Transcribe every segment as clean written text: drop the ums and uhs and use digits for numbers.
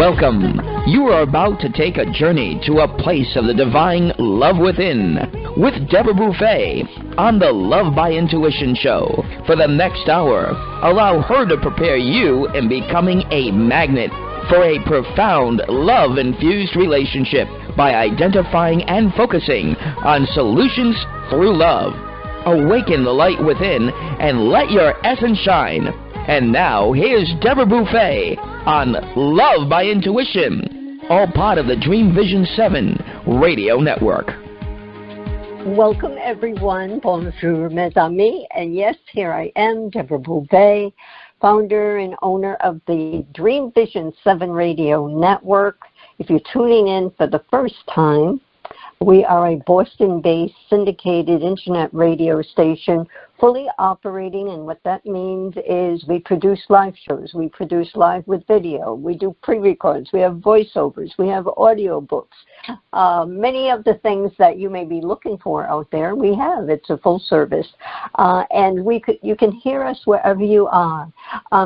Welcome. You are about to take a journey to a place of the divine love within with Deborah Beauvais on the Love by Intuition show. For the next hour, allow her to prepare you in becoming a magnet for a profound love-infused relationship by identifying and focusing on solutions through love. Awaken the light within and let your essence shine. And now, here's Deborah Beauvais on Love by Intuition, all part of the Dream Vision 7 radio network. Welcome, everyone. Bonjour, mes amis. And yes, here I am, Deborah Beauvais, founder and owner of the Dream Vision 7 radio network. If you're tuning in for the first time, we are a Boston-based syndicated internet radio station fully operating, and what that means is we produce live shows, we produce live with video, we do pre-records, we have voiceovers, we have audio books. Many of the things that you may be looking for out there, we have. It's a full service. And you can hear us wherever you are.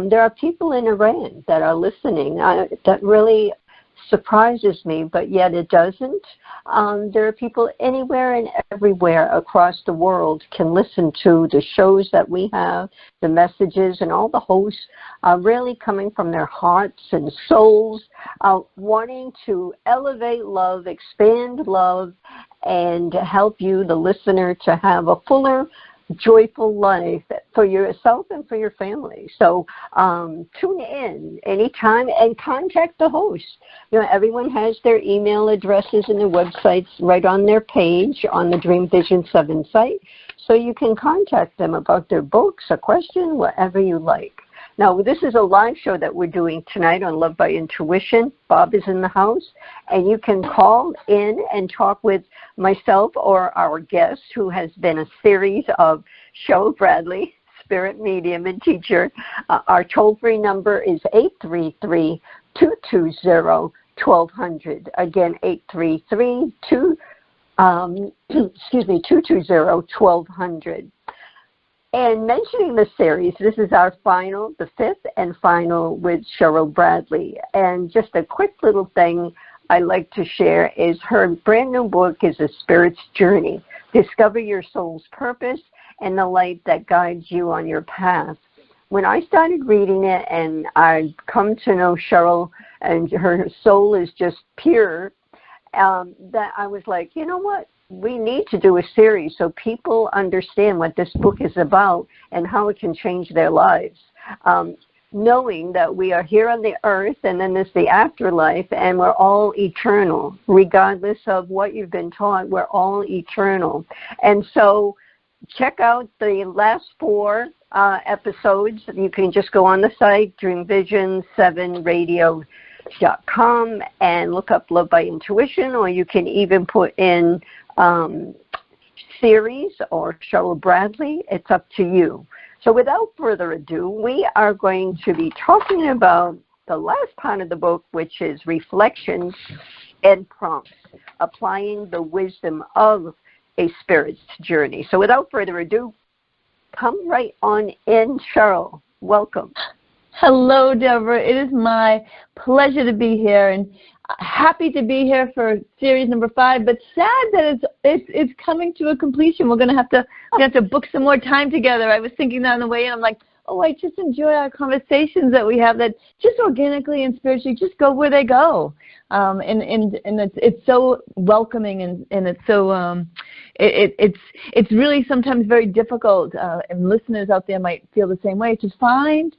There are people in Iran that are listening. That really surprises me, but yet it doesn't. There are people anywhere and everywhere across the world can listen to the shows that we have, the messages, and all the hosts are really coming from their hearts and souls, wanting to elevate love, expand love, and help you, the listener, to have a fuller, joyful life for yourself and for your family. So tune in anytime and contact the host. You know, everyone has their email addresses and their websites right on their page on the Dream Vision 7 site, so you can contact them about their books, a question, whatever you like. Now, this is a live show that we're doing tonight on Love by Intuition. Bob is in the house, and you can call in and talk with myself or our guest, who has been a series of Cheryl Bradley, spirit medium and teacher. Our toll-free number is 833-220-1200. Again, 833-220-1200. And mentioning the series, this is our final, the fifth and final with Cheryl Bradley. And just a quick little thing I'd like to share is her brand new book is A Spirit's Journey. Discover your soul's purpose and the light that guides you on your path. When I started reading it and I'd come to know Cheryl and her soul is just pure, that I was like, you know what? We need to do a series so people understand what this book is about and how it can change their lives. Knowing that we are here on the earth and then there's the afterlife and we're all eternal. Regardless of what you've been taught, we're all eternal. And so check out the last 4 episodes. You can just go on the site, dreamvision7radio.com, and look up Love by Intuition, or you can even put in series or Cheryl Bradley. It's up to you. So without further ado, we are going to be talking about the last part of the book, which is reflections and prompts, applying the wisdom of a spirit's journey. So without further ado, come right on in, Cheryl. Welcome. Hello, Deborah. It is my pleasure to be here, and happy to be here for series number 5, but sad that it's coming to a completion. We have to book some more time together. I was thinking that on the way in. I'm like, oh, I just enjoy our conversations that we have that just organically and spiritually just go where they go. And it's so welcoming, and it's so it's really sometimes very difficult, and listeners out there might feel the same way, to find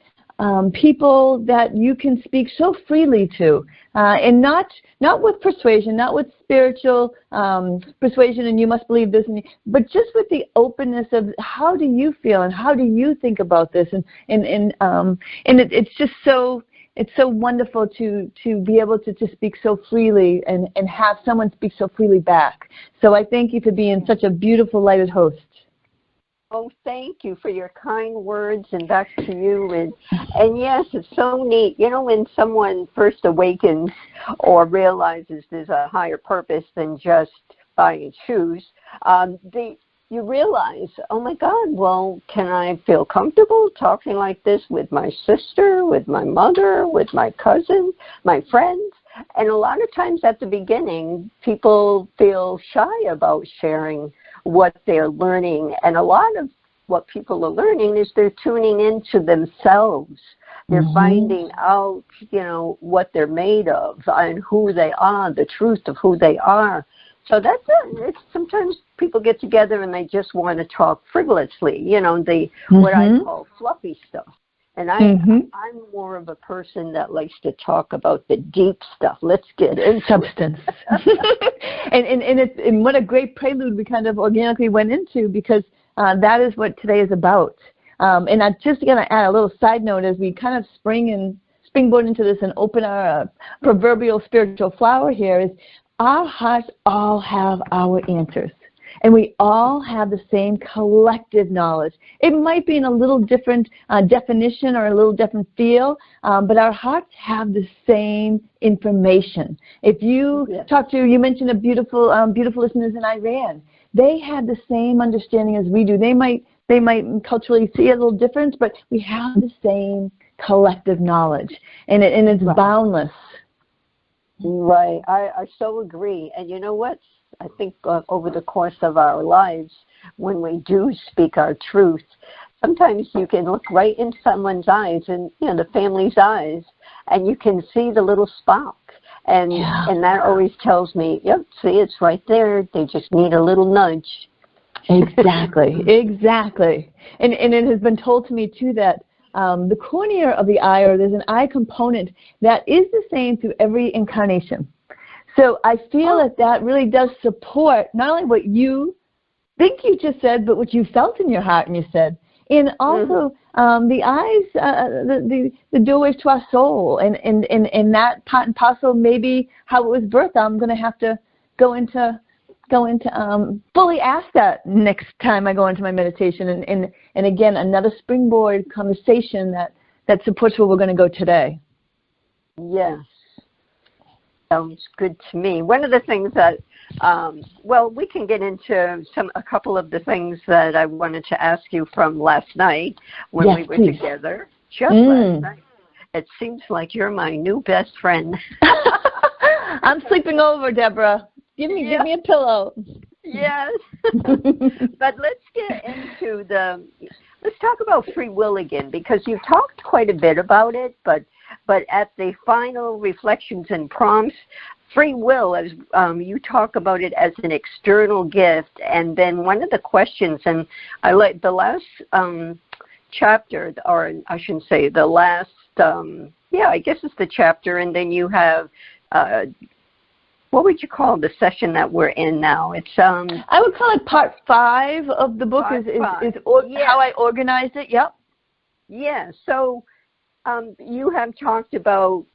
people that you can speak so freely to, and not with persuasion, not with spiritual persuasion, and you must believe this, but just with the openness of how do you feel and how do you think about this, and it's just so. It's so wonderful to be able to speak so freely and have someone speak so freely back. So I thank you for being such a beautiful, lighted host. Oh, thank you for your kind words, and back to you. And yes, it's so neat. You know, when someone first awakens or realizes there's a higher purpose than just buying shoes, you realize, oh my God, well, can I feel comfortable talking like this with my sister, with my mother, with my cousin, my friends? And a lot of times at the beginning, people feel shy about sharing what they're learning. And a lot of what people are learning is they're tuning into themselves. They're finding out, what they're made of and who they are, the truth of who they are. So that's it. It's sometimes people get together and they just want to talk frivolously, what I call fluffy stuff. And I'm more of a person that likes to talk about the deep stuff. Let's get into substance. and what a great prelude we kind of organically went into, because that is what today is about. And I'm just going to add a little side note as we kind of springboard into this and open our proverbial spiritual flower here is our hearts all have our answers. And we all have the same collective knowledge. It might be in a little different definition or a little different feel, but our hearts have the same information. If you talk to, you mentioned a beautiful listeners in Iran. They have the same understanding as we do. They might culturally see a little difference, but we have the same collective knowledge, and it's boundless. Right. I so agree. And you know what? I think over the course of our lives, when we do speak our truth, sometimes you can look right in someone's eyes, and the family's eyes, and you can see the little spark. And that always tells me, yep, see, it's right there. They just need a little nudge. Exactly. And it has been told to me, too, that the cornea of the eye, or there's an eye component that is the same through every incarnation. So I feel that really does support not only what you think you just said, but what you felt in your heart and you said. And also the eyes, the doorways to our soul, and that part and parcel maybe how it was birthed. I'm going to have to go into fully ask that next time I go into my meditation. And again, another springboard conversation that supports where we're going to go today. Yes. Sounds good to me. One of the things that, we can get into a couple of the things that I wanted to ask you from last night when we were together. Just last night. It seems like you're my new best friend. I'm sleeping over, Deborah. Give me a pillow. Yes. But let's get into let's talk about free will again, because you've talked quite a bit about it, but at the final reflections and prompts, free will, as you talk about it as an external gift. And then one of the questions, and I like the last chapter, or I shouldn't say the last, I guess it's the chapter, and then you have, what would you call the session that we're in now? It's I would call it part 5 of the book. Is how I organized it. Yep. Yeah. So you have talked about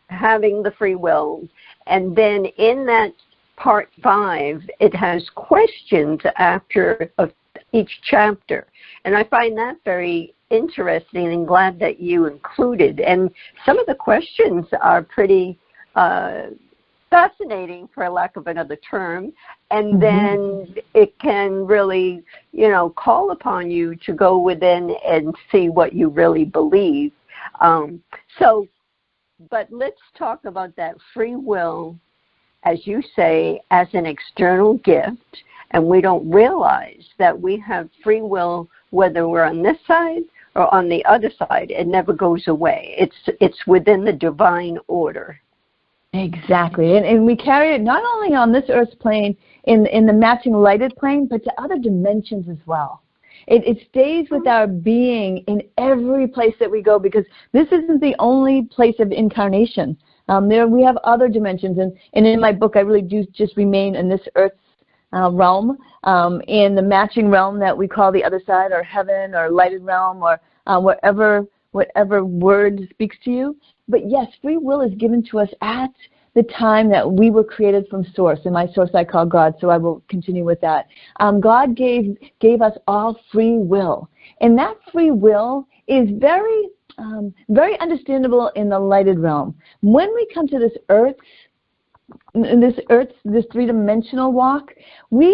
having the free will, and then in that part 5, it has questions after of each chapter, and I find that very interesting and glad that you included. And some of the questions are pretty fascinating, for lack of another term, and then it can really, call upon you to go within and see what you really believe. But let's talk about that free will, as you say, as an external gift, and we don't realize that we have free will whether we're on this side or on the other side. It never goes away. It's within the divine order. Exactly, and we carry it not only on this earth's plane, in the matching lighted plane, but to other dimensions as well. It stays with our being in every place that we go, because this isn't the only place of incarnation. We have other dimensions, and in my book I really do just remain in this earth's realm, in the matching realm that we call the other side, or heaven, or lighted realm, or whatever word speaks to you. But yes, free will is given to us at the time that we were created from source, and my source I call God, so I will continue with that. God gave us all free will, and that free will is very understandable in the lighted realm. When we come to this earth's this this three-dimensional walk, we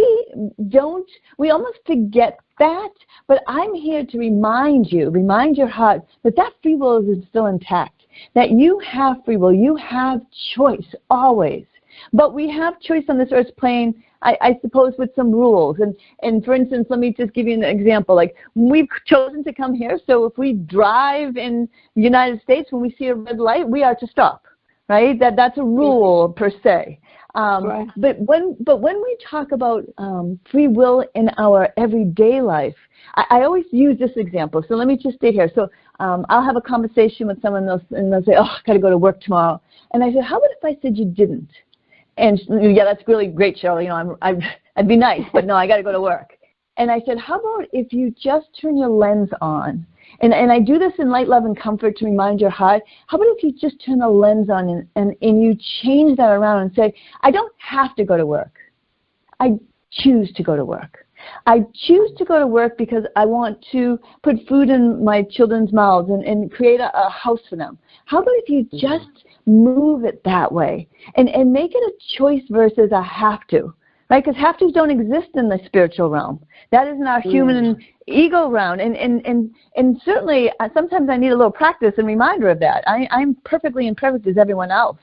almost forget that, but I'm here to remind your heart that that free will is still intact, that you have free will, you have choice always. But we have choice on this earth plane, I suppose, with some rules. And for instance, let me just give you an example. Like, we've chosen to come here, so if we drive in the United States, when we see a red light, we are to stop, right? That's a rule per se. Right. But when we talk about free will in our everyday life, I always use this example. So let me just stay here. So I'll have a conversation with someone and they'll say, "Oh, I got to go to work tomorrow." And I said, "How about if I said you didn't?" And yeah, that's really great, Cheryl. You know, I'd be nice, but no, I got to go to work. And I said, how about if you just turn your lens on? And I do this in light, love, and comfort to remind your heart. How about if you just turn the lens on and you change that around and say, I don't have to go to work. I choose to go to work. I choose to go to work because I want to put food in my children's mouths and create a house for them. How about if you just move it that way and make it a choice versus a have to, right? Because have to's don't exist in the spiritual realm. That is in our human ego realm. And certainly sometimes I need a little practice and reminder of that. I'm perfectly imperfect as everyone else.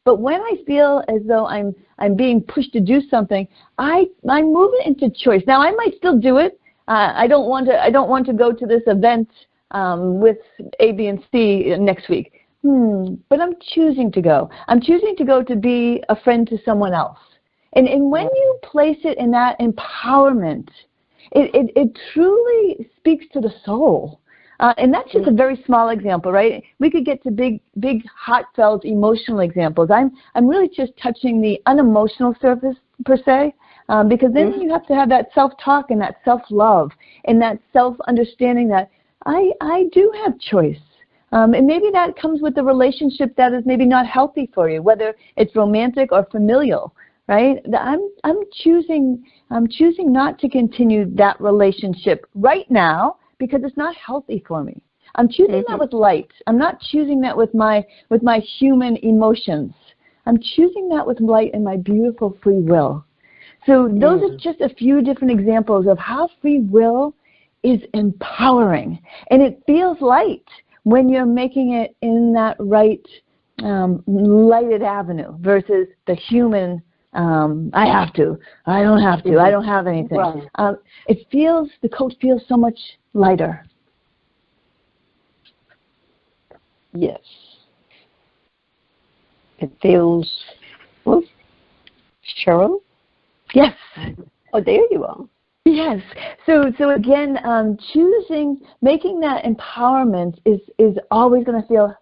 But when I feel as though I'm being pushed to do something, I move it into choice. Now I might still do it. I don't want to go to this event with A, B, and C next week. But I'm choosing to go. I'm choosing to go to be a friend to someone else. And when you place it in that empowerment, it truly speaks to the soul. And that's just a very small example, right? We could get to big, heartfelt, emotional examples. I'm really just touching the unemotional surface per se, because then you have to have that self-talk and that self-love and that self-understanding that I do have choice. And maybe that comes with a relationship that is maybe not healthy for you, whether it's romantic or familial, right? I'm choosing not to continue that relationship right now because it's not healthy for me. I'm choosing that with light. I'm not choosing that with my human emotions. I'm choosing that with light and my beautiful free will. So those are just a few different examples of how free will is empowering, and it feels light when you're making it in that right lighted avenue versus the human, I have to, I don't have to, I don't have anything. Right. The coat feels so much lighter. Yes. It feels, well, Cheryl? Yes. Oh, there you are. Yes. So again, making that empowerment is always going to feel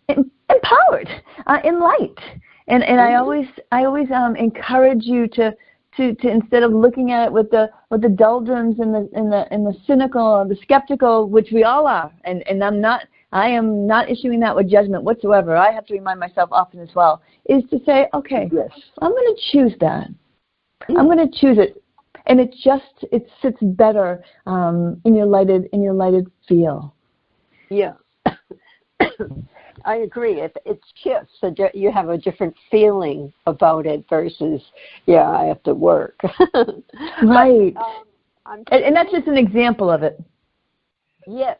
empowered, in light. And I always encourage you to instead of looking at it with the doldrums and the cynical or the skeptical, which we all are, and I am not issuing that with judgment whatsoever. I have to remind myself often as well, is to say, okay, yes, I'm going to choose that. I'm going to choose it. And it sits better in your lighted feel. Yeah. I agree. It shifts. You have a different feeling about it versus, I have to work. Right. But, and that's just an example of it. Yes.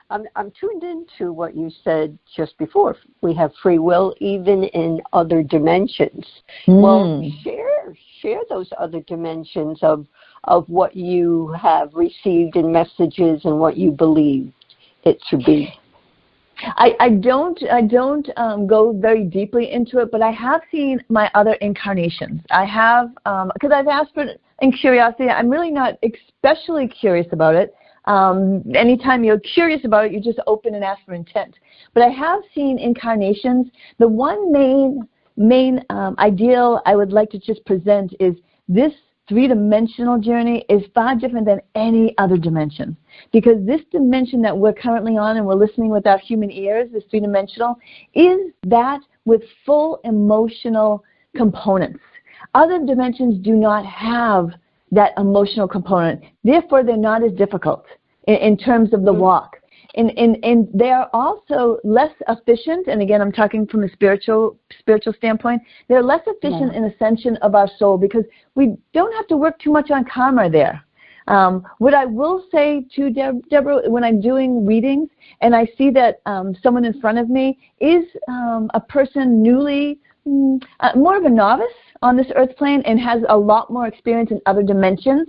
I'm tuned into what you said just before. We have free will even in other dimensions. Well, share those other dimensions of what you have received in messages and what you believe it to be. I don't go very deeply into it, but I have seen my other incarnations. I have, because I've asked for it in curiosity. I'm really not especially curious about it. Anytime you're curious about it, you just open and ask for intent. But I have seen incarnations. The one main ideal I would like to just present is this three-dimensional journey is far different than any other dimension, because this dimension that we're currently on and we're listening with our human ears, this three-dimensional, is that with full emotional components. Other dimensions do not have that emotional component. Therefore, they're not as difficult in terms of the walk. and they are also less efficient. And again, I'm talking from a spiritual standpoint. They're less efficient in ascension of our soul because we don't have to work too much on karma there. What I will say to Deborah, when I'm doing readings and I see that someone in front of me is a person newly, more of a novice on this earth plane and has a lot more experience in other dimensions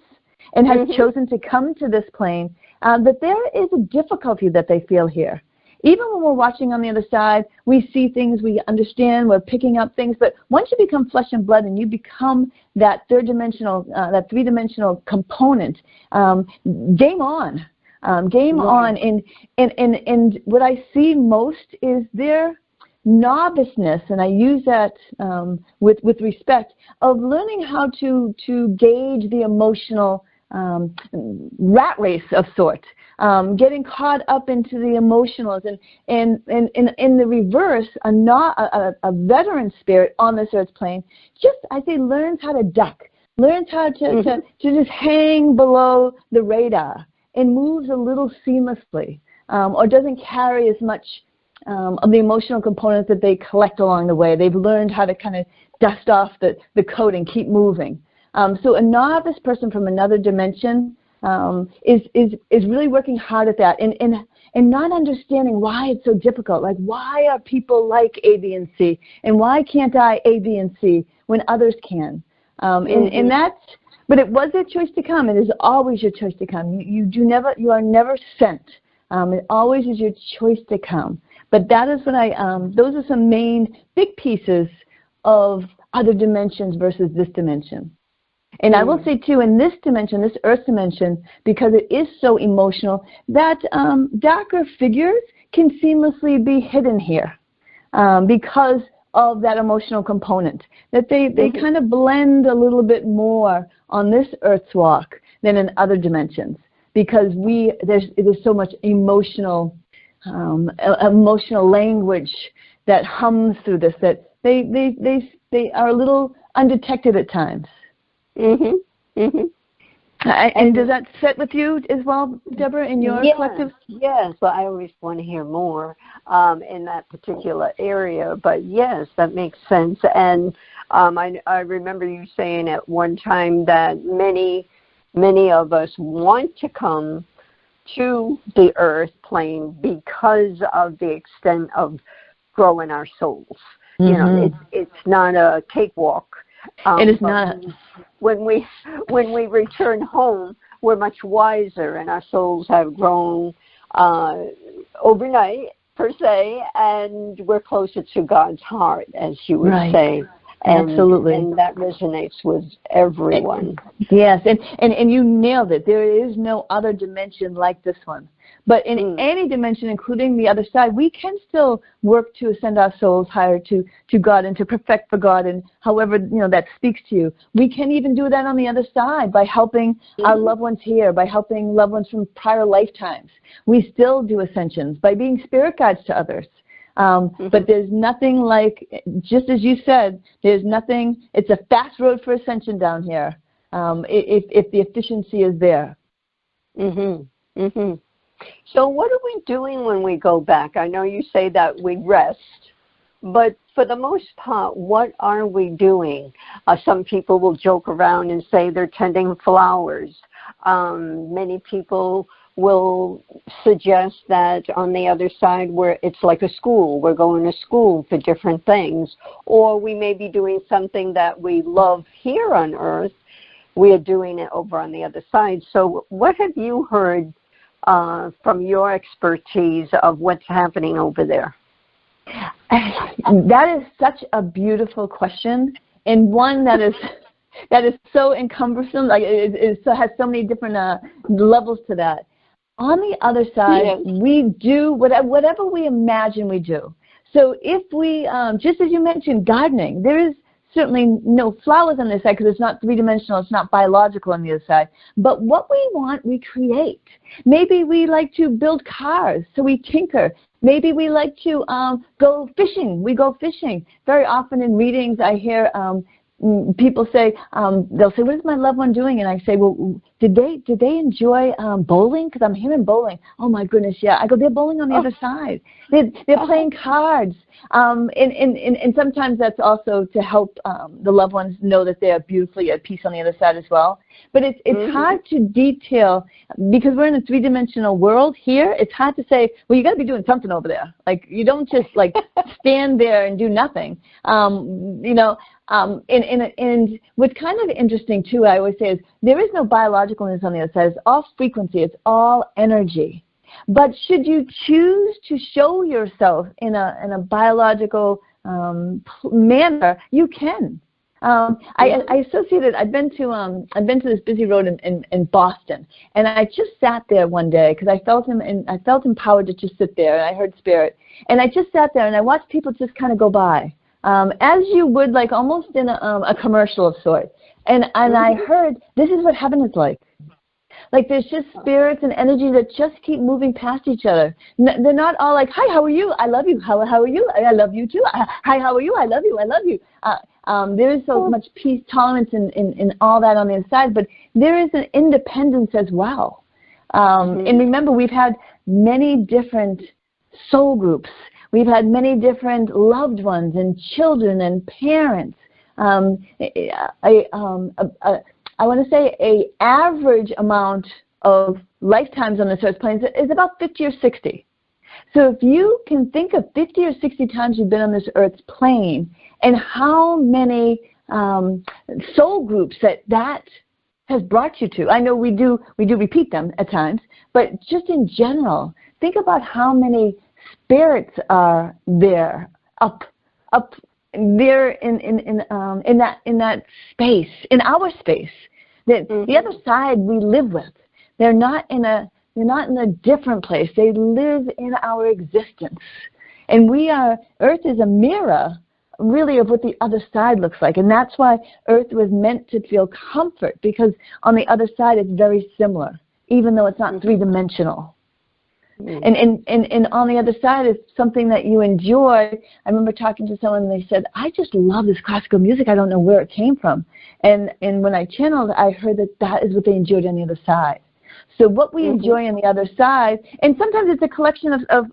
and has chosen to come to this plane, that there is a difficulty that they feel here. Even when we're watching on the other side, we see things, we understand, we're picking up things, but once you become flesh and blood and you become that three-dimensional component, game on. Game on. And what I see most is their noviceness, and I use that with respect, of learning how to gauge the emotional rat race of sorts. Getting caught up into the emotionals, and in the reverse, a veteran spirit on this earth plane, just, I say, learns how to duck, learns how to just hang below the radar and moves a little seamlessly, or doesn't carry as much of the emotional components that they collect along the way. They've learned how to kind of dust off the coat and keep moving. So a novice person from another dimension is really working hard at that and not understanding why it's so difficult. Like, why are people like A, B, and C, and why can't I A, B, and C when others can? And that's, but it was their choice to come. It is always your choice to come. You are never sent. It always is your choice to come. But that is what those are some main big pieces of other dimensions versus this dimension. And I will say, too, in this dimension, this earth dimension, because it is so emotional, that darker figures can seamlessly be hidden here because of that emotional component, that they kind of blend a little bit more on this earth's walk than in other dimensions, because there's so much emotional language that hums through this, that they are a little undetected at times. And does that fit with you as well, Deborah, in your collective? Yes, well, I always want to hear more in that particular area, but yes, that makes sense. And I remember you saying at one time that many of us want to come to the earth plane because of the extent of growing our souls. You know, it's not a cakewalk. It is not. When we return home, we're much wiser, and our souls have grown overnight, per se, and we're closer to God's heart, as you would say. And, absolutely. And that resonates with everyone. Yes, and you nailed it. There is no other dimension like this one. But in any dimension, including the other side, we can still work to ascend our souls higher to God and to perfect for God, and however that speaks to you. We can even do that on the other side by helping our loved ones here, by helping loved ones from prior lifetimes. We still do ascensions by being spirit guides to others. But there's nothing like, just as you said, there's nothing, it's a fast road for ascension down here, if the efficiency is there. So what are we doing when we go back? I know you say that we rest, but for the most part, what are we doing? Some people will joke around and say they're tending flowers. Many people will suggest that on the other side where it's like a school, we're going to school for different things, or we may be doing something that we love here on earth, we are doing it over on the other side. So what have you heard from your expertise of what's happening over there? That is such a beautiful question, and one that is so encumbersome, like it has so many different levels to that. On the other side, we do whatever we imagine we do. So if we, just as you mentioned, gardening, there is certainly no flowers on this side because it's not three-dimensional, it's not biological on the other side. But what we want, we create. Maybe we like to build cars, so we tinker. Maybe we like to go fishing. We go fishing. Very often in readings I hear people say, they'll say, what is my loved one doing? And I say, well, did they enjoy bowling? Because I'm hearing bowling. Oh my goodness, yeah. I go, they're bowling on the other side. They're playing cards. And sometimes that's also to help the loved ones know that they're beautifully at peace on the other side as well. But it's hard to detail because we're in a three-dimensional world here. It's hard to say, well, you got to be doing something over there. Like, you don't just like stand there and do nothing. You know. And what's kind of interesting too, I always say, is there is no biologicalness on the other side. It's all frequency. It's all energy. But should you choose to show yourself in a biological manner, you can. I associated. I've been to this busy road in Boston, and I just sat there one day because I felt him, and I felt empowered to just sit there, and I heard spirit, and I just sat there and I watched people just kind of go by. As you would, like almost in a commercial of sorts. And I heard, this is what heaven is like. Like, there's just spirits and energy that just keep moving past each other. They're not all like, hi, how are you? I love you. How are you? I love you too. Hi, how are you? I love you. I love you. There is so much peace, tolerance, and all that on the inside, but there is an independence as well. And remember, we've had many different soul groups. We've had many different loved ones and children and parents. I want to say an average amount of lifetimes on this earth plane is about 50 or 60. So if you can think of 50 or 60 times you've been on this earth's plane and how many soul groups that has brought you to. I know we do repeat them at times, but just in general, think about how many spirits are there up there in that space, in our space. That the other side we live with. They're not in a different place. They live in our existence. And Earth is a mirror really of what the other side looks like. And that's why Earth was meant to feel comfort, because on the other side it's very similar, even though it's not three-dimensional. And on the other side is something that you enjoy. I remember talking to someone and they said, I just love this classical music. I don't know where it came from. And when I channeled, I heard that is what they enjoyed on the other side. So what we enjoy on the other side, and sometimes it's a collection of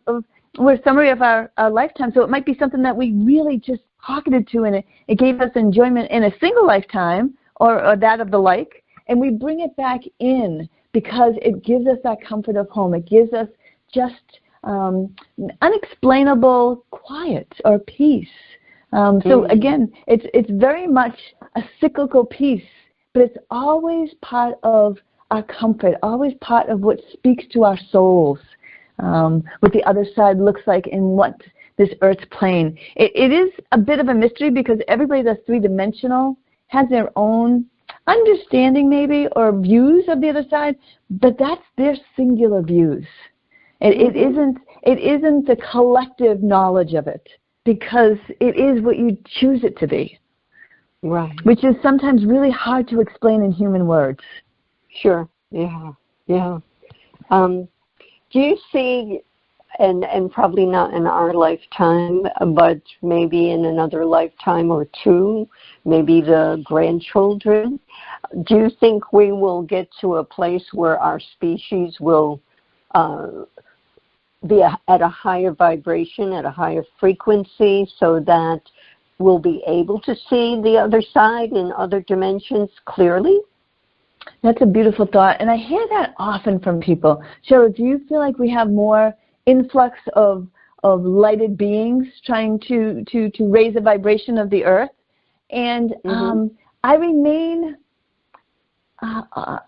we're a summary of our lifetime. So it might be something that we really just pocketed to, and it gave us enjoyment in a single lifetime or that of the like. And we bring it back in because it gives us that comfort of home. It gives us just unexplainable quiet or peace. So again, it's very much a cyclical piece, but it's always part of our comfort, always part of what speaks to our souls, what the other side looks like and what this Earth's plane. It is a bit of a mystery because everybody that's three-dimensional has their own understanding maybe or views of the other side, but that's their singular views. It isn't the collective knowledge of it, because it is what you choose it to be. Right. Which is sometimes really hard to explain in human words. Sure. Yeah. Yeah. Do you see, and probably not in our lifetime, but maybe in another lifetime or two, maybe the grandchildren, do you think we will get to a place where our species will be at a higher vibration, at a higher frequency, so that we'll be able to see the other side in other dimensions clearly? That's a beautiful thought, and I hear that often from people. Cheryl, do you feel like we have more influx of lighted beings trying to raise the vibration of the earth? And I remain I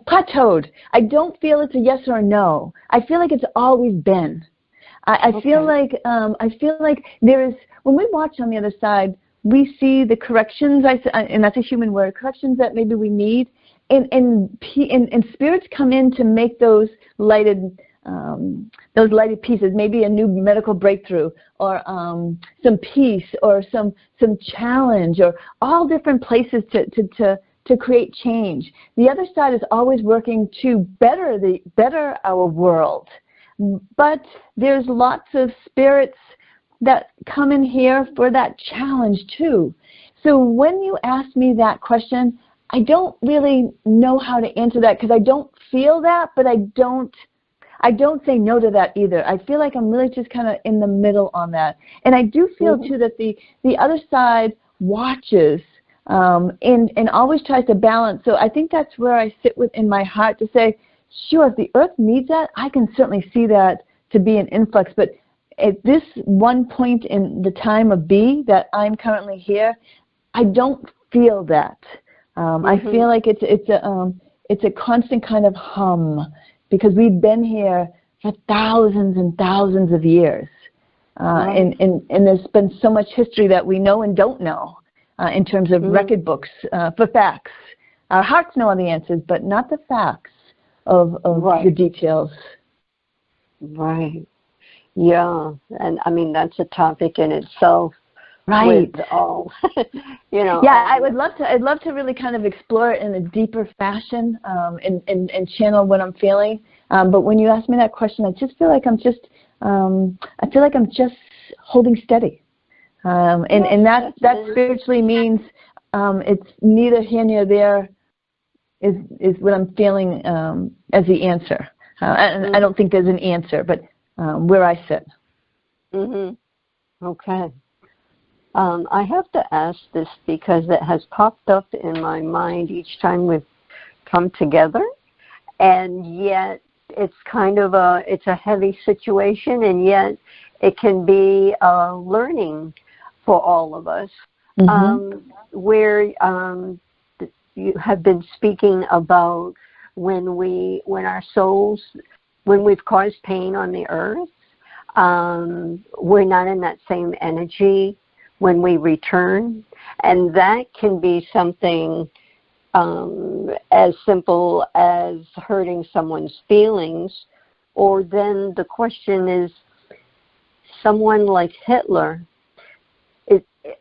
plateaued. I don't feel it's a yes or a no. I feel like it's always been. I feel like there is, when we watch on the other side, we see the corrections, and that's a human word, corrections that maybe we need, and spirits come in to make those lighted pieces, maybe a new medical breakthrough, or some peace, or some challenge, or all different places to create change. The other side is always working to better our world. But there's lots of spirits that come in here for that challenge too. So when you ask me that question, I don't really know how to answer that because I don't feel that, but I don't say no to that either. I feel like I'm really just kind of in the middle on that. And I do feel, too, that the other side watches and always tries to balance. So I think that's where I sit in my heart to say, sure, if the earth needs that, I can certainly see that to be an influx. But at this one point in the time of B that I'm currently here, I don't feel that. I feel like it's a constant kind of hum because we've been here for thousands and thousands of years. And there's been so much history that we know and don't know in terms of record books for facts. Our hearts know all the answers, but not the facts of the details. Right. Yeah. And I mean, that's a topic in itself. Right. With all, you know. Yeah, I'd love to really kind of explore it in a deeper fashion and channel what I'm feeling. But when you ask me that question, I just feel like I'm just holding steady. And that spiritually means it's neither here nor there is what I'm feeling as the answer. I don't think there's an answer, but where I sit. Okay. I have to ask this because it has popped up in my mind each time we've come together, and yet it's kind of it's a heavy situation, and yet it can be learning for all of us. Where you have been speaking about when our souls, when we've caused pain on the earth, we're not in that same energy when we return, and that can be something as simple as hurting someone's feelings, or then the question is, someone like Hitler,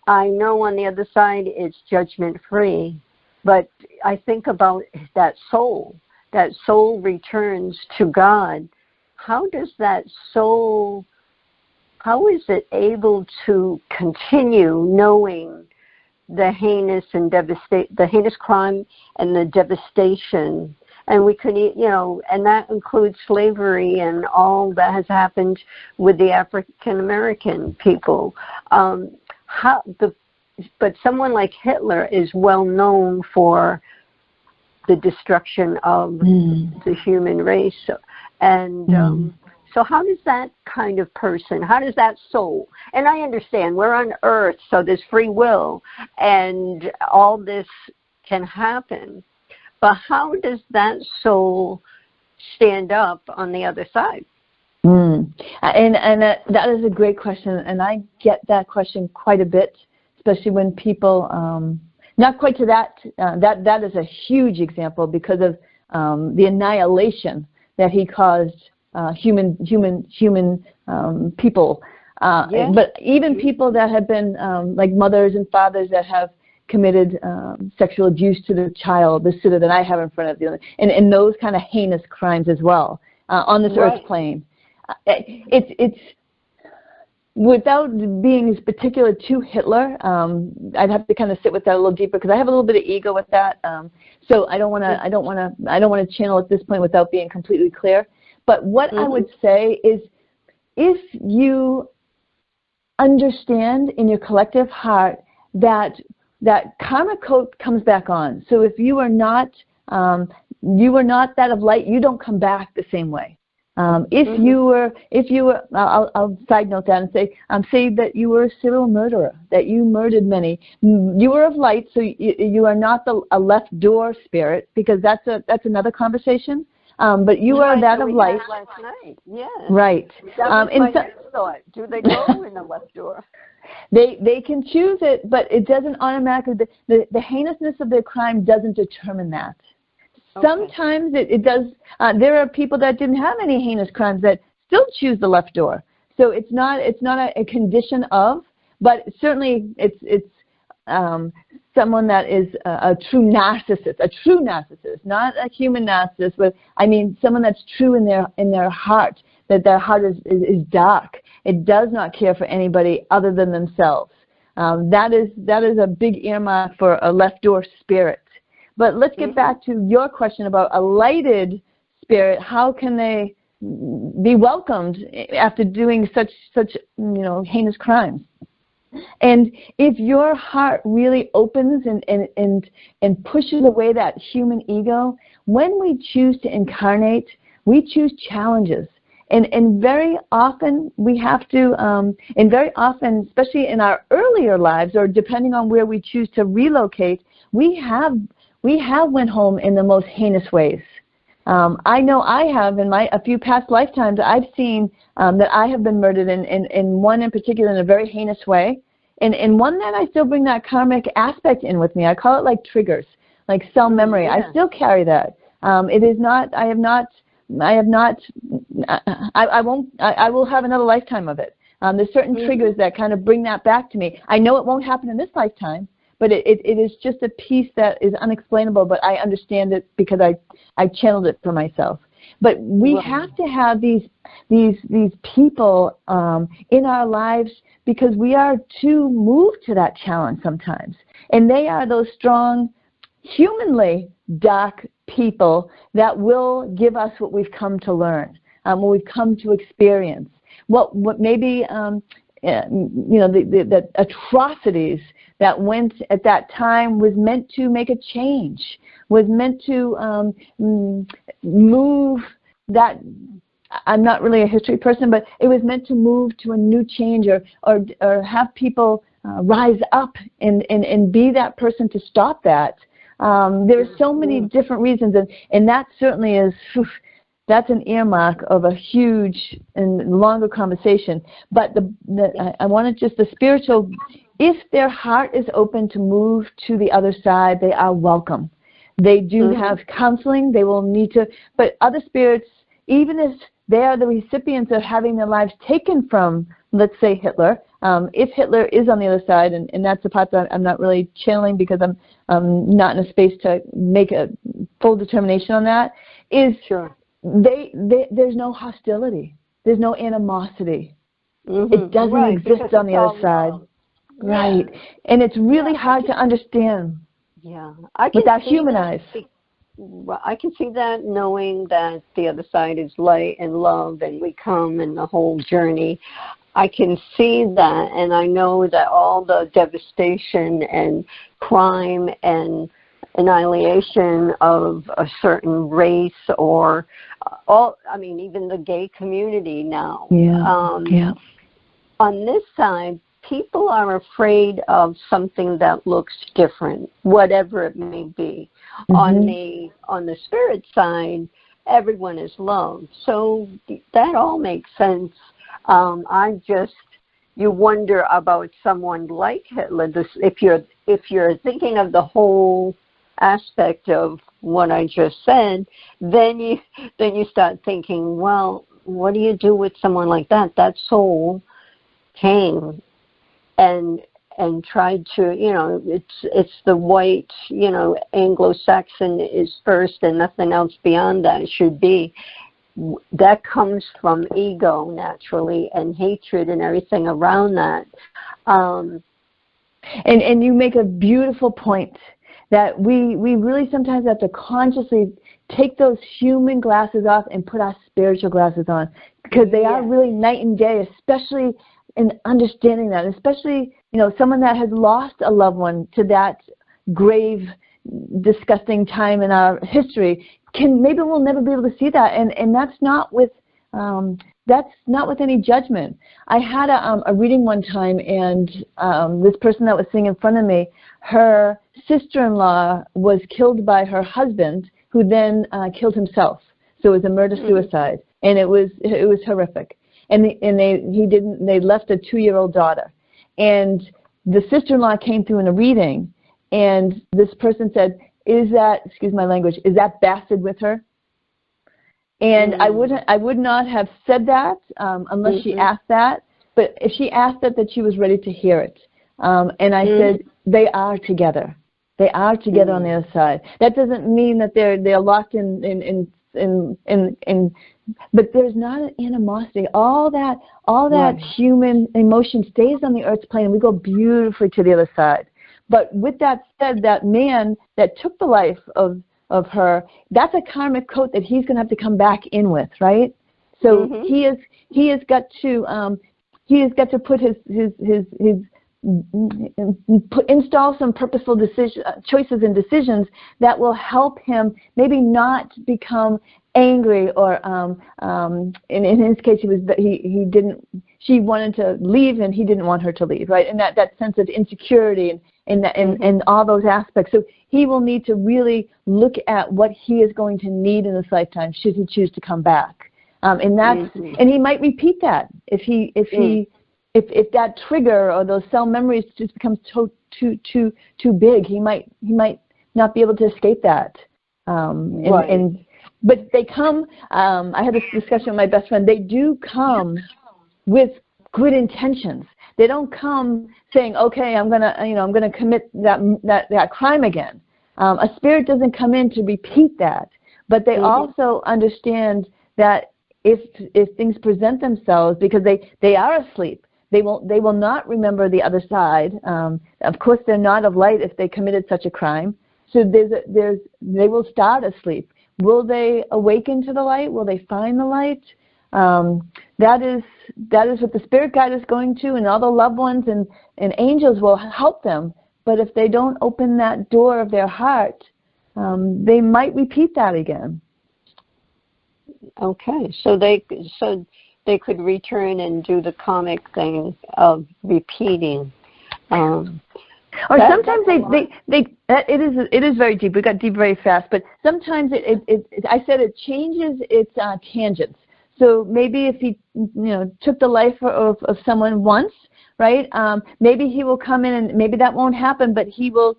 I know on the other side it's judgment-free, but I think about that soul returns to God. How does that soul, how is it able to continue knowing the heinous crime and the devastation? And we could, and that includes slavery and all that has happened with the African American people. But someone like Hitler is well known for the destruction of the human race, and so how does that kind of person, how does that soul, and I understand we're on earth, so there's free will, and all this can happen, but how does that soul stand up on the other side? And that is a great question, and I get that question quite a bit, especially when people, not quite to that is a huge example because of the annihilation that he caused human people, but even people that have been like mothers and fathers that have committed sexual abuse to their child, the sitter that I have in front of you, and those kind of heinous crimes as well on this earth plane. It's without being as particular to Hitler, I'd have to kind of sit with that a little deeper because I have a little bit of ego with that. So I don't want to channel at this point without being completely clear. But what I would say is, if you understand in your collective heart that karma code comes back on. So if you are not that of light, you don't come back the same way. If you were, I'll side note that and say that you were a serial murderer, that you murdered many. You were of light, so you are not a left door spirit, because that's another conversation. But you are that of light. Last night. Yes. Right. That was my next thought. Do they go in the left door? They can choose it, but it doesn't automatically. The heinousness of their crime doesn't determine that. Okay. Sometimes it does. There are people that didn't have any heinous crimes that still choose the left door. So it's not a condition of, but certainly it's someone that is a true narcissist, not a human narcissist, but I mean someone that's true in their heart, that their heart is dark. It does not care for anybody other than themselves. That is a big earmark for a left door spirit. But let's get back to your question about a lighted spirit. How can they be welcomed after doing such heinous crimes? And if your heart really opens and pushes away that human ego, when we choose to incarnate, we choose challenges. And very often we have to, and very often, especially in our earlier lives, or depending on where we choose to relocate, we have went home in the most heinous ways. I know I have in a few past lifetimes. I've seen that I have been murdered in one in particular in a very heinous way, and one that I still bring that karmic aspect in with me. I call it like triggers, like cell memory. I still carry that. It is not. I will have another lifetime of it. There's certain triggers that kind of bring that back to me. I know it won't happen in this lifetime, but it is just a piece that is unexplainable, but I understand it because I channeled it for myself. But we have to have these people in our lives because we are too moved to that challenge sometimes. And they are those strong, humanly dark people that will give us what we've come to learn, what we've come to experience. What maybe the atrocities that went at that time was meant to make a change, was meant to move that. I'm not really a history person, but it was meant to move to a new change or have people rise up and be that person to stop that. There are so many different reasons, and that certainly is, that's an earmark of a huge and longer conversation. But I wanted just the spiritual, if their heart is open to move to the other side, they are welcome. They do have counseling. They will need to, but other spirits, even if they are the recipients of having their lives taken from, let's say, Hitler, if Hitler is on the other side, and that's the part that I'm not really channeling because I'm not in a space to make a full determination on that, is there's no hostility. There's no animosity. It doesn't exist on the other side. Right. And it's really hard to understand without human eyes. Well, I can see that, knowing that the other side is light and love, and we come in the whole journey. I can see that, and I know that all the devastation and crime and annihilation of a certain race or even the gay community now. On this side, people are afraid of something that looks different, whatever it may be. On the spirit side, everyone is love. So that all makes sense. You wonder about someone like Hitler. If you're thinking of the whole aspect of what I just said, then you start thinking, well, what do you do with someone like that? That soul came and tried to, it's the white, Anglo-Saxon is first and nothing else beyond that should be. That comes from ego naturally and hatred and everything around that. And you make a beautiful point that we really sometimes have to consciously take those human glasses off and put our spiritual glasses on, because they are really night and day, especially in understanding that, especially, someone that has lost a loved one to that grave, disgusting time in our history, maybe we'll never be able to see that, and that's not with any judgment. I had a reading one time, and this person that was sitting in front of me, her sister-in-law was killed by her husband, who then killed himself. So it was a murder-suicide, and it was horrific. And they left a 2-year-old daughter. And the sister-in-law came through in a reading, and this person said, is that, excuse my language, is that bastard with her? And I would not have said that unless she asked that. But if she asked that she was ready to hear it. And I said, they are together. They are together on the other side. That doesn't mean that they're locked in but there's not an animosity. All that human emotion stays on the earth's plane, and we go beautifully to the other side. But with that said, that man that took the life of her, that's a karmic coat that he's going to have to come back in with, right? So he has got to put install some purposeful choices and decisions that will help him maybe not become angry, or in his case she wanted to leave and he didn't want her to leave, right? And that sense of insecurity and all those aspects. So he will need to really look at what he is going to need in this lifetime should he choose to come back. And he might repeat that if that trigger or those cell memories just becomes too big. He might not be able to escape that. But they come. I had this discussion with my best friend. They do come with good intentions. They don't come saying, "Okay, I'm gonna commit that crime again." A spirit doesn't come in to repeat that, but they also understand that if things present themselves, because they are asleep, they will not remember the other side. Of course, they're not of light if they committed such a crime. So they will start asleep. Will they awaken to the light? Will they find the light? That is what the spirit guide is going to, and all the loved ones and angels will help them. But if they don't open that door of their heart, they might repeat that again. Okay, so they could return and do the comic thing of repeating. Or sometimes it is very deep. We got deep very fast, but sometimes I said it changes its tangents. So maybe if he took the life of someone once, right? Maybe he will come in and maybe that won't happen, but he will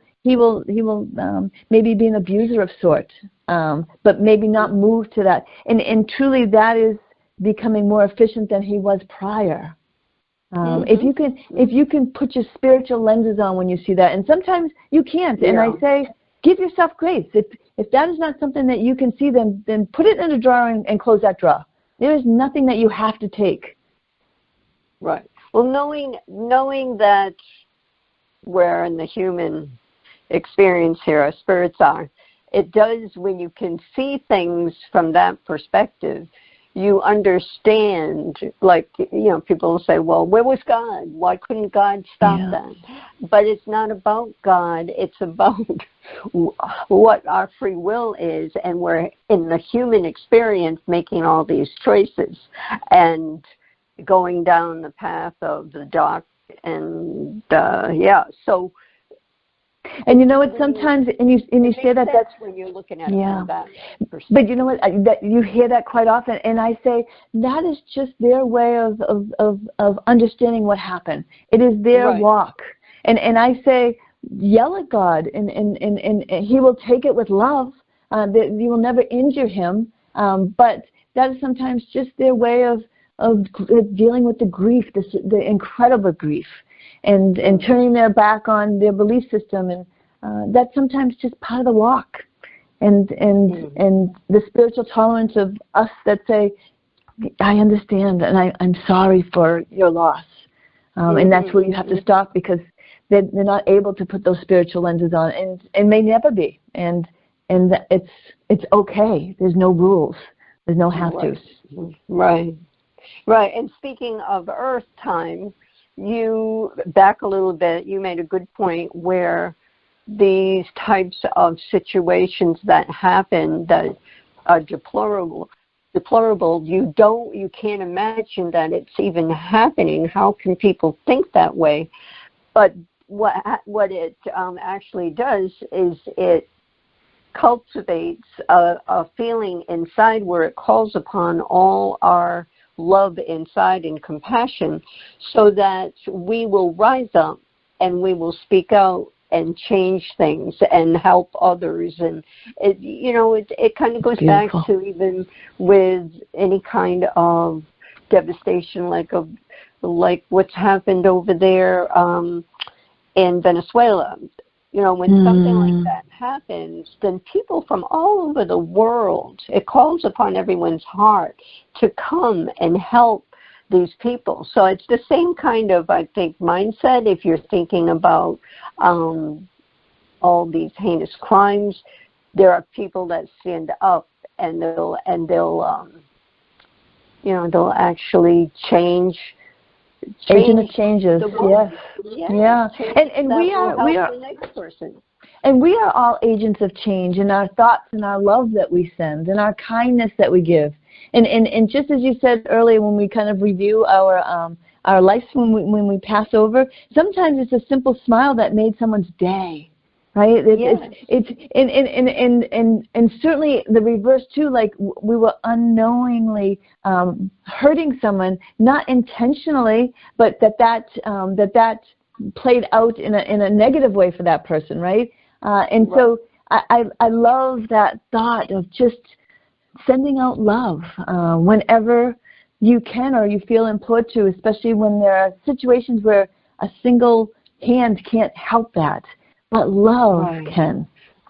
maybe be an abuser of sorts, but maybe not move to that. And truly that is becoming more efficient than he was prior. If you can put your spiritual lenses on when you see that, and sometimes you can't, and I say, give yourself grace. If that is not something that you can see, then put it in a drawer and close that drawer. There is nothing that you have to take. Right. Well, knowing that where in the human experience here our spirits are, it does, when you can see things from that perspective, you understand, like, people will say, well, where was God? Why couldn't God stop that? But it's not about God. It's about what our free will is, and we're in the human experience making all these choices and going down the path of the dark. And, so... And you know what? Sometimes, and you say that's when you're looking at it from that perspective. But you know what? That you hear that quite often, and I say that is just their way of understanding what happened. It is their walk, and I say yell at God, and He will take it with love. You will never injure Him, but that is sometimes just their way of dealing with the grief, the incredible grief. And turning their back on their belief system, and that's sometimes just part of the walk, and the spiritual tolerance of us that say, I understand, and I'm sorry for your loss, and that's where you have to stop, because they're not able to put those spiritual lenses on, and may never be, and it's okay. There's no rules. There's no have-tos. Right. And speaking of Earth time, you back a little bit, you made a good point where these types of situations that happen that are deplorable, you can't imagine that it's even happening. How can people think that way? But what it actually does is it cultivates a feeling inside where it calls upon all our love inside and compassion, so that we will rise up and we will speak out and change things and help others. And it kind of goes back to even with any kind of devastation, like what's happened over there in Venezuela. When something like that happens, then people from all over the world, it calls upon everyone's heart to come and help these people. So it's the same kind of, I think, mindset. If you're thinking about all these heinous crimes, there are people that stand up and they'll actually change. Agent of changes. Yes. Yeah. And we are the next person. And we are all agents of change in our thoughts and our love that we send and our kindness that we give. And just as you said earlier, when we kind of review our lives when we pass over, sometimes it's a simple smile that made someone's day. Right? It's certainly the reverse too, like we were unknowingly hurting someone, not intentionally, but that played out in a negative way for that person, right? So I love that thought of just sending out love whenever you can or you feel implored to, especially when there are situations where a single hand can't help that. But love can.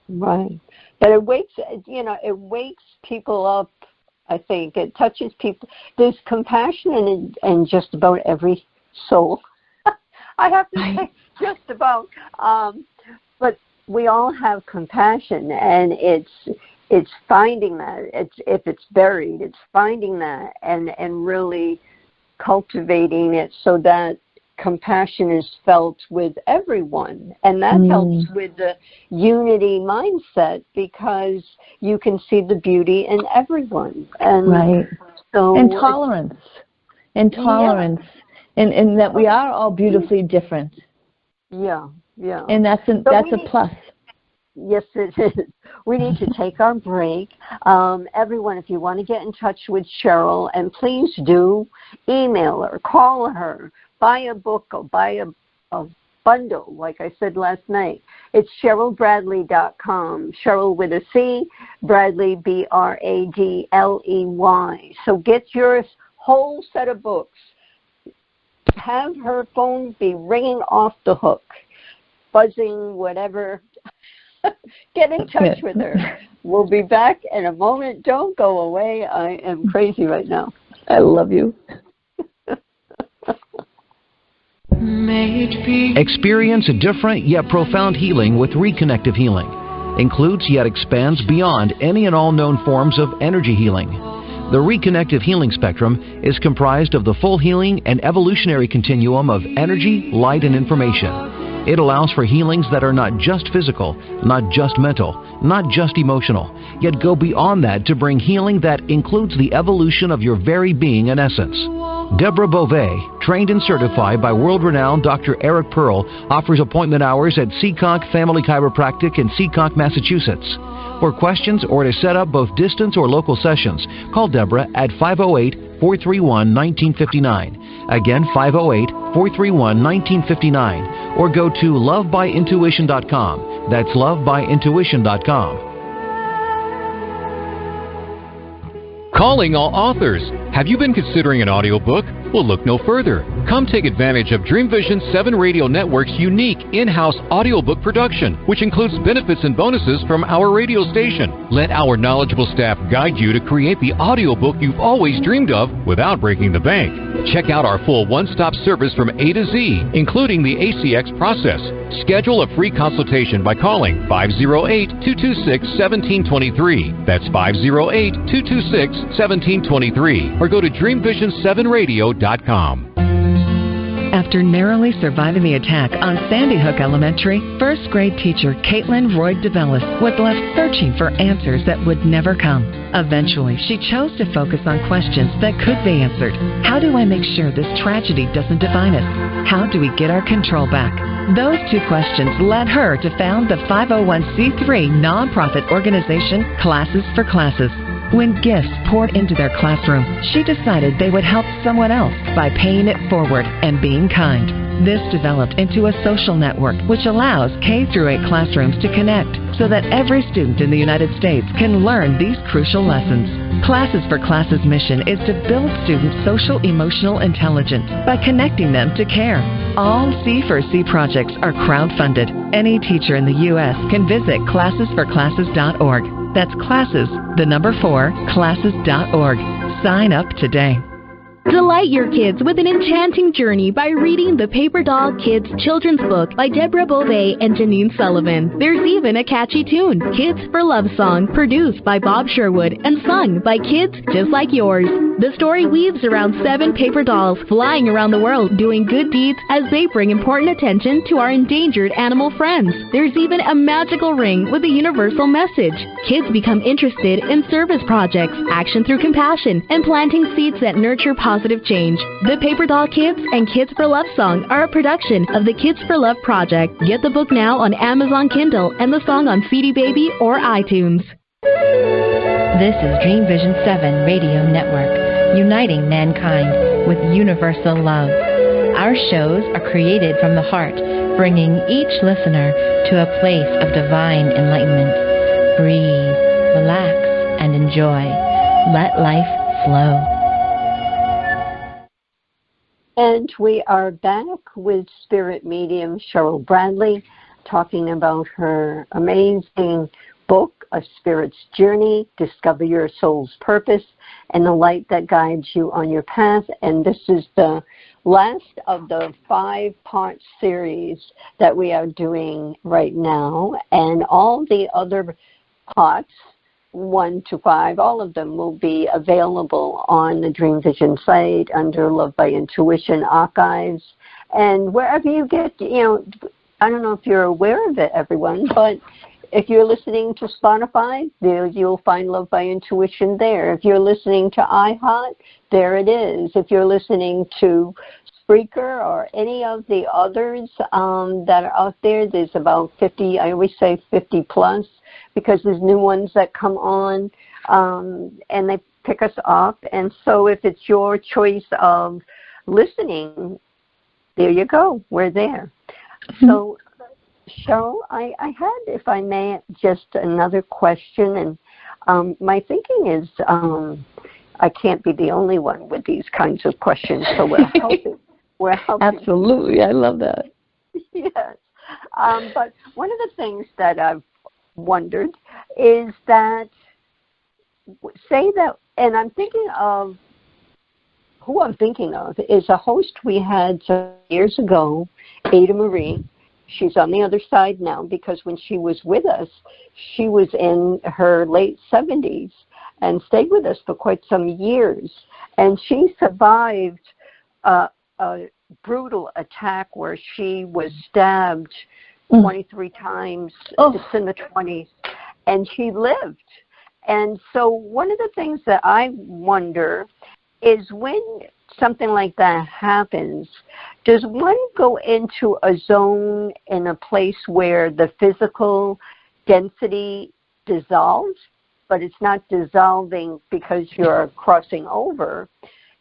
Right. But it wakes people up, I think. It touches people. There's compassion in just about every soul. I have to say just about. But we all have compassion, and it's finding that. If it's buried, it's finding that and really cultivating it so that compassion is felt with everyone, and that helps with the unity mindset because you can see the beauty in everyone. And so tolerance, and that we are all beautifully different. Yeah. And that's a plus. Yes, it is. We need to take our break. Everyone, if you want to get in touch with Cheryl, and please do, email her, call her, buy a book or buy a bundle, like I said last night. It's CherylBradley.com. Cheryl with a C, Bradley, Bradley. So get your whole set of books. Have her phone be ringing off the hook, buzzing, whatever. Get in touch with her. We'll be back in a moment. Don't go away. I am crazy right now. I love you. Experience a different yet profound healing with Reconnective Healing. Includes yet expands beyond any and all known forms of energy healing. The Reconnective Healing spectrum is comprised of the full healing and evolutionary continuum of energy, light, and information. It allows for healings that are not just physical, not just mental, not just emotional, yet go beyond that to bring healing that includes the evolution of your very being and essence. Deborah Beauvais, trained and certified by world-renowned Dr. Eric Pearl, offers appointment hours at Seekonk Family Chiropractic in Seekonk, Massachusetts. For questions or to set up both distance or local sessions, call Deborah at 508-431-1959. Again, 508-431-1959. Or go to lovebyintuition.com. That's lovebyintuition.com. Calling all authors. Have you been considering an audiobook? Well, look no further. Come take advantage of Dream Vision 7 Radio Network's unique in-house audiobook production, which includes benefits and bonuses from our radio station. Let our knowledgeable staff guide you to create the audiobook you've always dreamed of without breaking the bank. Check out our full one-stop service from A to Z, including the ACX process. Schedule a free consultation by calling 508-226-1723. That's 508-226-1723. Or go to dreamvision7radio.com. After narrowly surviving the attack on Sandy Hook Elementary, first grade teacher Caitlin Roy DeVellis was left searching for answers that would never come. Eventually, she chose to focus on questions that could be answered. How do I make sure this tragedy doesn't define us? How do we get our control back? Those two questions led her to found the 501c3 nonprofit organization Classes for Classes. When gifts poured into their classroom, she decided they would help someone else by paying it forward and being kind. This developed into a social network which allows K-8 classrooms to connect so that every student in the United States can learn these crucial lessons. Classes for Classes' mission is to build students' social-emotional intelligence by connecting them to care. All C4C projects are crowdfunded. Any teacher in the U.S. can visit classesforclasses.org. That's classes, the number 4, classes.org. Sign up today. Delight your kids with an enchanting journey by reading the Paper Doll Kids Children's Book by Deborah Beauvais and Janine Sullivan. There's even a catchy tune, Kids for Love Song, produced by Bob Sherwood and sung by kids just like yours. The story weaves around 7 paper dolls flying around the world doing good deeds as they bring important attention to our endangered animal friends. There's even a magical ring with a universal message. Kids become interested in service projects, action through compassion, and planting seeds that nurture positive change. The Paper Doll Kids and Kids for Love Song are a production of the Kids for Love Project. Get the book now on Amazon Kindle and the song on CD Baby or iTunes. This is Dream Vision 7 Radio Network, uniting mankind with universal love. Our shows are created from the heart, bringing each listener to a place of divine enlightenment. Breathe, relax, and enjoy. Let life flow. And we are back with spirit medium Cheryl Bradley talking about her amazing book, A Spirit's Journey, Discover Your Soul's Purpose and the Light That Guides You on Your Path. And this is the last of the 5-part series that we are doing right now. And all the other parts, 1 to 5, all of them will be available on the Dream Vision site under Love by Intuition Archives. And wherever you get, I don't know if you're aware of it, everyone, but if you're listening to Spotify, there you'll find Love by Intuition there. If you're listening to iHeart, there it is. If you're listening to Spreaker or any of the others that are out there, there's about 50, I always say 50 plus, because there's new ones that come on and they pick us up. And so if it's your choice of listening, there you go, we're there. Mm-hmm. So Cheryl, I had, if I may, just another question. And my thinking is I can't be the only one with these kinds of questions, so we're helping. Absolutely, I love that. Yes. But one of the things that I've wondered is that, say that, and I'm thinking of, who I'm thinking of is a host we had some years ago, Ada Marie. She's on the other side now because when she was with us, she was in her late 70s and stayed with us for quite some years. And she survived a brutal attack where she was stabbed 23 times. It's in the 20s. And she lived. And so one of the things that I wonder is when something like that happens, does one go into a zone in a place where the physical density dissolves, but it's not dissolving because you're crossing over,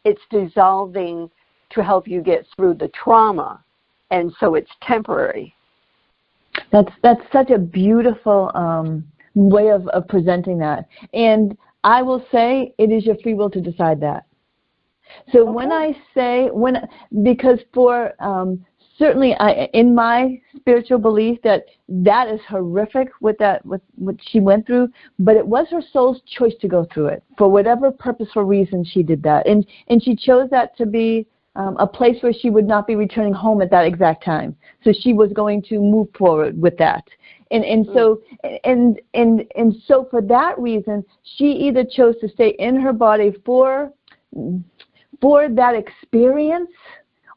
it's dissolving to help you get through the trauma, and so it's temporary? That's such a beautiful way of presenting that. And I will say it is your free will to decide that. So okay. When I say, because for certainly in my spiritual belief that is horrific what she went through, but it was her soul's choice to go through it for whatever purposeful reason she did that. And she chose that to be a place where she would not be returning home at that exact time. So she was going to move forward with that. And so for that reason, she either chose to stay in her body for that experience,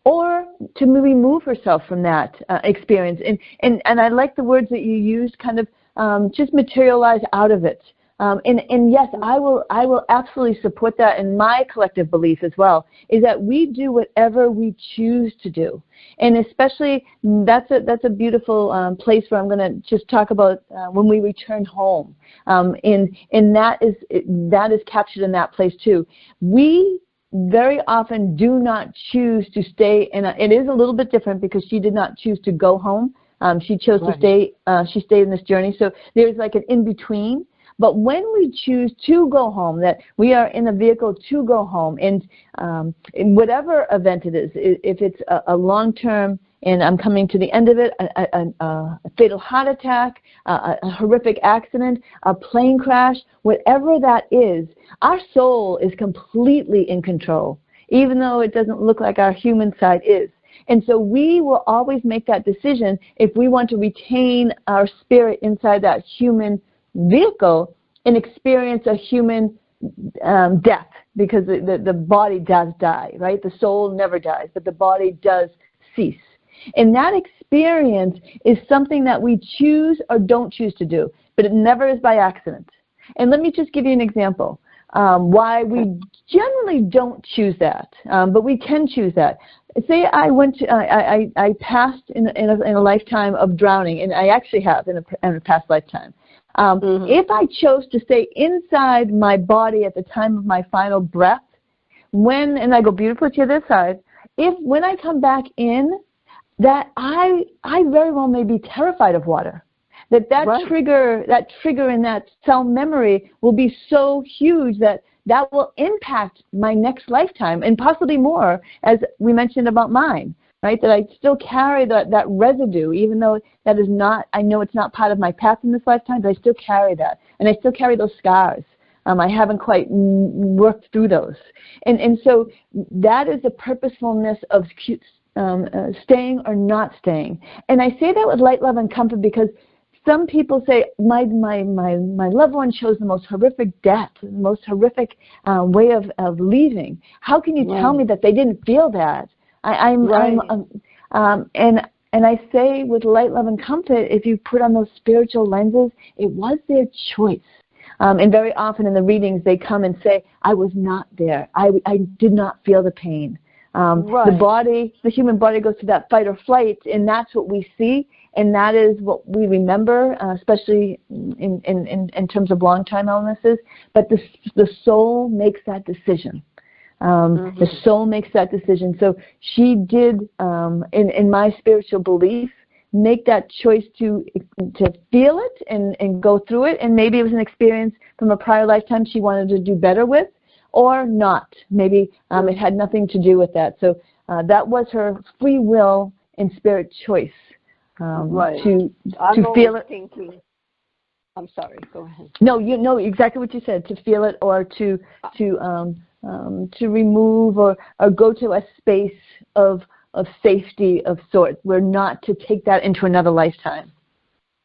or to remove herself from that experience. And I like the words that you used, kind of just materialize out of it. And yes, I will absolutely support that in my collective belief as well, is that we do whatever we choose to do. And especially that's a beautiful place where I'm going to just talk about when we return home. And that is captured in that place too. We very often do not choose to stay, and it is a little bit different because she did not choose to go home. She chose to stay. She stayed in this journey. So there's like an in-between. But when we choose to go home, that we are in a vehicle to go home, and in whatever event it is, if it's a long-term, and I'm coming to the end of it, a fatal heart attack, a horrific accident, a plane crash, whatever that is, our soul is completely in control. even though it doesn't look like our human side is. And so we will always make that decision if we want to retain our spirit inside that human vehicle and experience a human death, because the body does die, right? The soul never dies, but the body does cease. And that experience is something that we choose or don't choose to do, but it never is by accident. And let me just give you an example why we generally don't choose that, but we can choose that. Say I passed in a lifetime of drowning, and I actually have in a past lifetime. If I chose to stay inside my body at the time of my final breath, and I go beautifully to the other side, when I come back in, that I very well may be terrified of water. That right. trigger in that cell memory will be so huge that will impact my next lifetime, and possibly more, as we mentioned about mine, right? That I still carry that residue, even though that is not, I know it's not part of my path in this lifetime, but I still carry that. And I still carry those scars. I haven't quite worked through those. And so that is the purposefulness of staying or not staying. And I say that with light, love, and comfort because some people say, my loved one chose the most horrific death, the most horrific way of leaving. How can you tell me that they didn't feel that? And I say with light, love, and comfort, if you put on those spiritual lenses, it was their choice. And very often in the readings, they come and say, I was not there. I did not feel the pain. The human body goes through that fight or flight, and that's what we see. And that is what we remember, especially in terms of long-time illnesses. But the soul makes that decision. The soul makes that decision. So she did, in my spiritual belief, make that choice to feel it and go through it. And maybe it was an experience from a prior lifetime she wanted to do better with, or not. Maybe it had nothing to do with that. So that was her free will and spirit choice. To feel it. Thinking, I'm sorry. Go ahead. No, you know exactly what you said. To feel it, or to remove, or go to a space of safety of sorts. We're not to take that into another lifetime.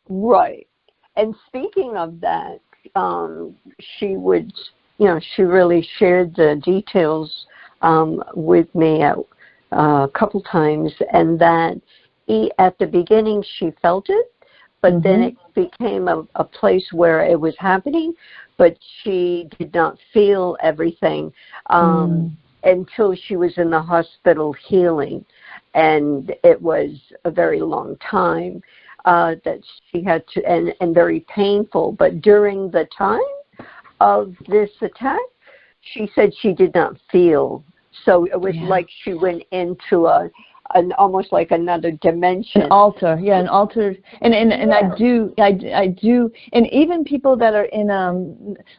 Right. And speaking of that, she would, she really shared the details with me a couple times, and that. At the beginning, she felt it, but then it became a place where it was happening, but she did not feel everything until she was in the hospital healing. And it was a very long time that she had to, and very painful. But during the time of this attack, she said she did not feel. So it was like she went into almost like another dimension. An altar, an altar. And I do. And even people that are in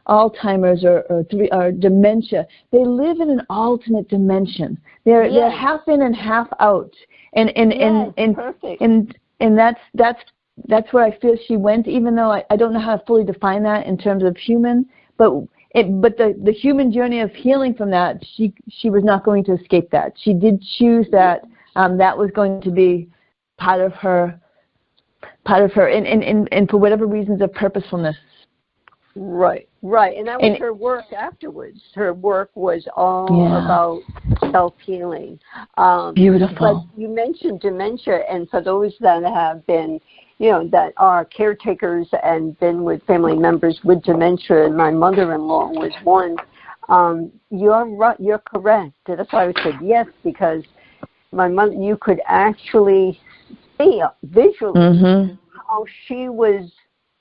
Alzheimer's or dementia, they live in an alternate dimension. They're half in and half out. And perfect. And that's where I feel she went, even though I don't know how to fully define that in terms of human, but the human journey of healing from that, she was not going to escape that. She did choose that. That was going to be part of her, and for whatever reasons of purposefulness. Right, and that was her work afterwards. Her work was all about self-healing. Beautiful. But you mentioned dementia, and for those that have been, that are caretakers and been with family members with dementia, and my mother-in-law was one. You're right. You're correct. That's why I said yes, because my mother, you could actually see visually how she was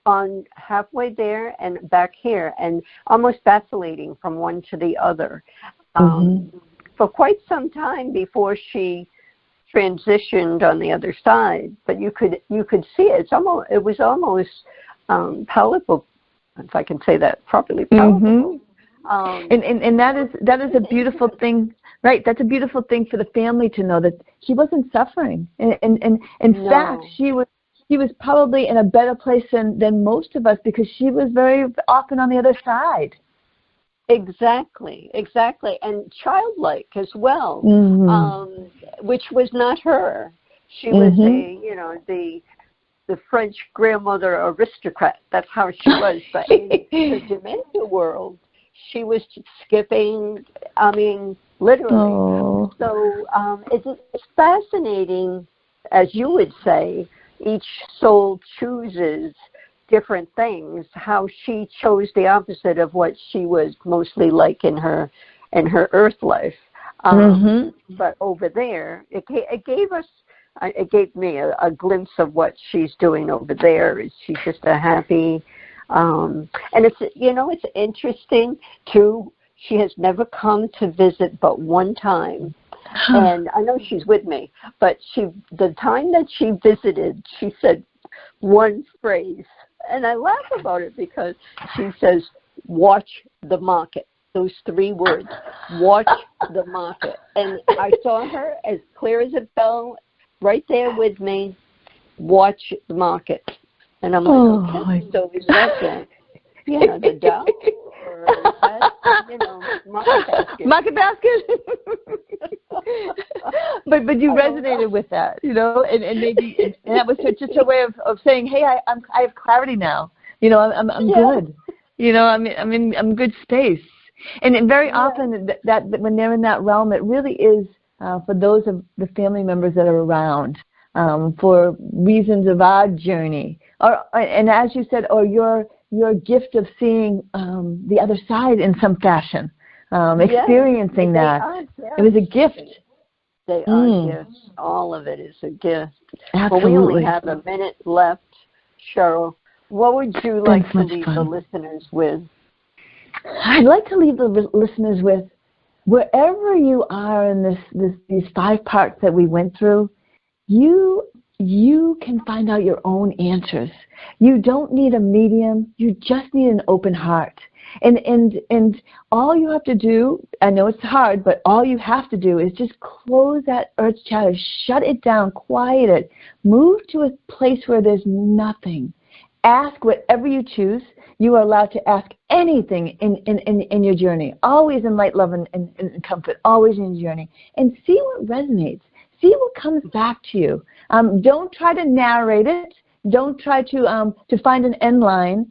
on halfway there and back here, and almost vacillating from one to the other for quite some time before she transitioned on the other side. But you could see it. It was almost palatable, if I can say that properly. Palatable. And that is a beautiful thing. Right, that's a beautiful thing for the family to know, that she wasn't suffering. And in fact, she was probably in a better place than most of us, because she was very often on the other side. Exactly, and childlike as well, which was not her. She was the French grandmother aristocrat. That's how she was. But in the dementia world, she was skipping. I mean, literally. Oh. So it's fascinating, as you would say. Each soul chooses different things. How she chose the opposite of what she was mostly like in her earth life. But over there, it gave me a glimpse of what she's doing over there. She's just a happy, and it's interesting too. She has never come to visit but one time. And I know she's with me, but the time that she visited, she said one phrase, and I laugh about it because she says, "Watch the market." Those 3 words, "Watch the market." And I saw her as clear as a bell, right there with me. Watch the market, and I'm like, okay, so is that the Dow? Or is that, market basket? but you resonated with that, and maybe and that was just a way of saying, hey, I have clarity now. I'm good. I'm in good space. And very often that when they're in that realm, it really is for those of the family members that are around for reasons of our journey, and as you said, or your gift of seeing the other side in some fashion, experiencing that. It was a gift. They are gifts. All of it is a gift. Absolutely. Well, we only have a minute left, Cheryl. What would you like to leave the listeners with? I'd like to leave the listeners with, wherever you are in these 5 parts that we went through, you can find out your own answers. You don't need a medium. You just need an open heart. And all you have to do, I know it's hard, but all you have to do is just close that earth chatter, shut it down, quiet it, move to a place where there's nothing. Ask whatever you choose. You are allowed to ask anything in your journey, always in light, love, and comfort, always in your journey, and see what resonates. See what comes back to you. Don't try to narrate it. Don't try to find an end line.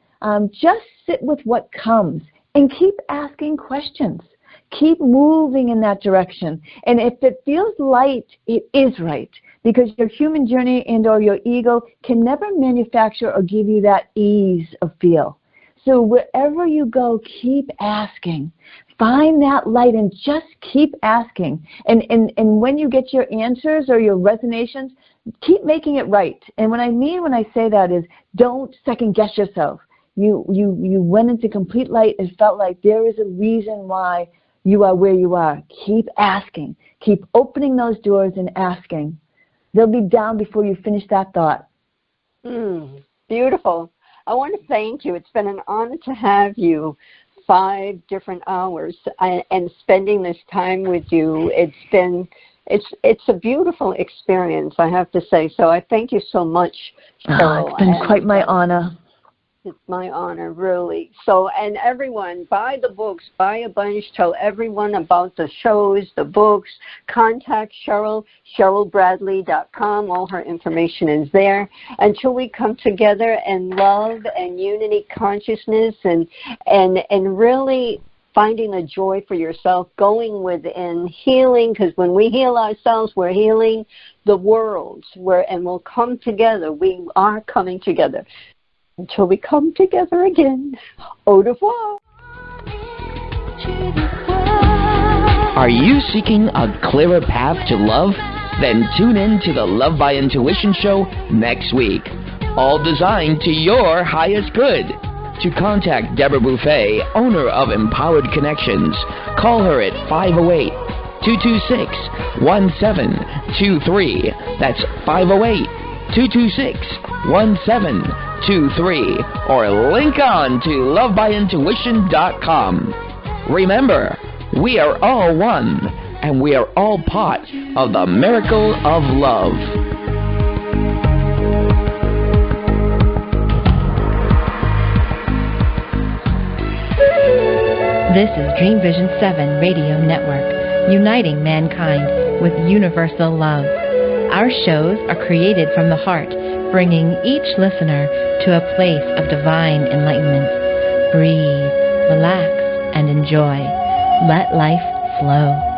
Just sit with what comes and keep asking questions. Keep moving in that direction. And if it feels light, it is right, because your human journey and or your ego can never manufacture or give you that ease of feel. So wherever you go, keep asking. Find that light and just keep asking. And when you get your answers or your resonations, keep making it right. And what I mean when I say that is, don't second guess yourself. You went into complete light and felt like there is a reason why you are where you are. Keep asking. Keep opening those doors and asking. They'll be down before you finish that thought. Beautiful. I want to thank you. It's been an honor to have you 5 different hours and spending this time with you. It's a beautiful experience, I have to say. So I thank you so much, Cheryl. It's been quite my honor. It's my honor, really. So, and everyone, buy the books, buy a bunch, tell everyone about the shows, the books, contact Cheryl, CherylBradley.com. All her information is there. Until we come together in love and unity consciousness and really finding the joy for yourself, going within, healing, because when we heal ourselves, we're healing the world, and we'll come together. We are coming together. Until we come together again, au revoir. Are you seeking a clearer path to love? Then tune in to the Love by Intuition show next week. All designed to your highest good. To contact Deborah Beauvais, owner of Empowered Connections, call her at 508-226-1723. That's 508-226-1723. Or link on to lovebyintuition.com. Remember, we are all one, and we are all part of the miracle of love. This is Dream Vision 7 Radio Network, uniting mankind with universal love. Our shows are created from the heart, bringing each listener to a place of divine enlightenment. Breathe, relax, and enjoy. Let life flow.